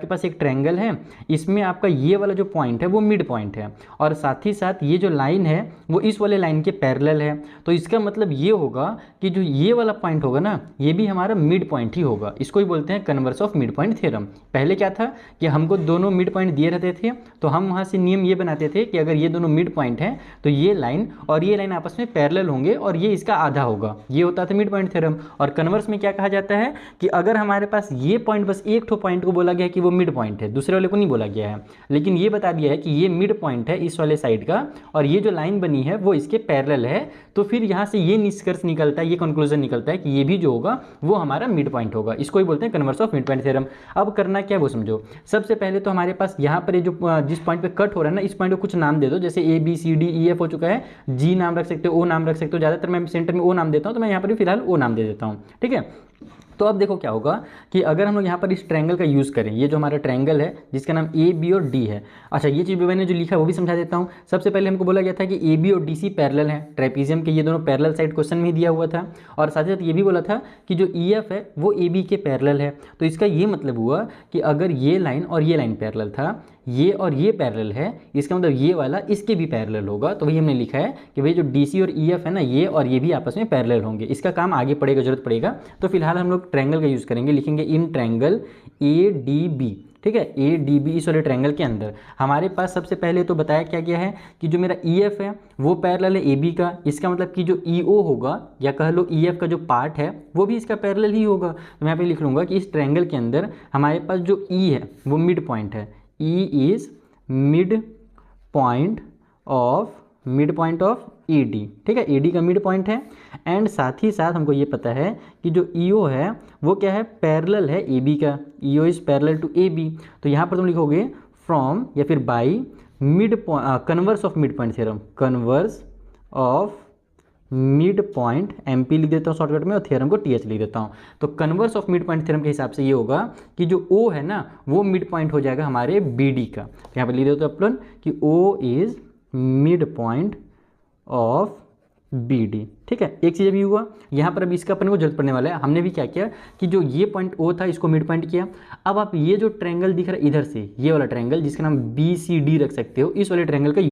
आपके पास एक ट्रायंगल है, इसमें आपका ये वाला जो पॉइंट है वो मिड पॉइंट है, और साथ ही साथ ये जो लाइन है वो इस वाले लाइन के पैरेलल है। तो इसका मतलब ये होगा कि जो ये वाला पॉइंट होगा ना, ये भी हमारा मिड पॉइंट ही होगा। इसको ही बोलते हैं converse of midpoint theorem. पहले क्या था कि हमको दोनों मिड पॉइंट दिए रहते थे, तो हम वहाँ से नियम ये बनाते थे कि अगर ये दोनों मिड पॉइंट हैं तो ये लाइन और ये लाइन आपस में पैरेलल होंगे और ये इसका आधा होगा, ये होता था मिड पॉइंट थ्योरम। और कन्वर्स में क्या कहा जाता है कि अगर हमारे पास ये पॉइंट, बस एक ठो पॉइंट को बोला गया है कि वो मिड पॉइंट है, दूसरे वाले को नहीं बोला गया है, लेकिन ये बता दिया है कि ये मिड पॉइंट है इस वाले साइड का, और ये जो लाइन बनी है वो इसके पैरेलल है, तो फिर यहाँ से ये निष्कर्ष निकलता है, ये कंक्लूजन निकलता है कि ये भी जो होगा वो हमारा मिड पॉइंट होगा। इसको ही बोलते हैं converse of midpoint theorem. अब करना क्या है वो समझो। सबसे पहले तो हमारे पास यहाँ पर जो जिस पॉइंट पे कट हो रहा है ना, इस पॉइंट को कुछ नाम दे दो, जैसे A B C D E F हो चुका है, जी नाम रख सकते हो, ओ नाम रख सकते हो, ज़्यादातर मैं सेंटर में ओ नाम देता हूँ, तो मैं यहाँ पर भी फिलहाल ओ नाम दे देता हूँ, ठीक है। तो अब देखो क्या होगा कि अगर हम लोग यहाँ पर इस ट्रायंगल का यूज़ करें, ये जो हमारा ट्रायंगल है जिसका नाम ए बी और डी है। अच्छा, ये चीज़ भी मैंने जो लिखा है वो भी समझा देता हूँ। सबसे पहले हमको बोला गया था कि ए बी और डी सी पैरेलल है, ट्रेपीजियम के ये दोनों पैरेलल साइड क्वेश्चन में ही दिया हुआ था। और साथ ही साथ ये भी बोला था कि जो ई एफ है वो ए बी के पैरेलल है। तो इसका ये मतलब हुआ कि अगर ये लाइन और ये लाइन पैरेलल था, ये और ये पैरेलल है, इसका मतलब ये वाला इसके भी पैरेलल होगा। तो वही हमने लिखा है कि भाई जो डी सी और ई एफ है ना, ये और ये भी आपस में पैरेलल होंगे। इसका काम आगे पड़ेगा, जरूरत पड़ेगा। तो फिलहाल हम लोग ट्रायंगल का यूज़ करेंगे, लिखेंगे in triangle A D B, ठीक है। ए डी बी इस वाले ट्रायंगल के अंदर हमारे पास सबसे पहले तो बताया क्या गया है कि जो मेरा ई एफ है वो पैरेलल है ए बी का। इसका मतलब कि जो ई ओ होगा या कह लो ई एफ का जो पार्ट है वो भी इसका पैरेलल ही होगा। तो मैं यहाँ पे लिख लूँगा कि इस ट्रायंगल के अंदर हमारे पास जो ई है वो मिड पॉइंट है। E is mid point of ED, ठीक है। ED का मिड पॉइंट है। एंड साथ ही साथ हमको ये पता है कि जो EO है वो क्या है, पैरेलल है AB का। EO is parallel to AB। तो यहाँ पर तुम लिखोगे फ्रॉम या फिर by mid converse of midpoint theorem, converse of midpoint, MP लिख देता हूँ शॉर्टकट में और थ्योरम को TH लिख देता हूँ। तो converse of midpoint theorem के हिसाब से ये होगा कि जो O है ना वो मिड पॉइंट हो जाएगा हमारे BD का। तो यहाँ पर लिख देते हो अपन कि O is mid point of BD, ठीक है। एक चीज़ भी हुआ यहाँ पर, अब इसका अपन को जरूरत पड़ने वाला है। हमने भी क्या किया कि जो ये पॉइंट O था इसको मिड पॉइंट किया। अब आप ये जो ट्रायंगल दिख रहा है इधर से, ये वाला ट्रायंगल जिसका नाम BCD रख सकते हो, इस वाले ट्रायंगल का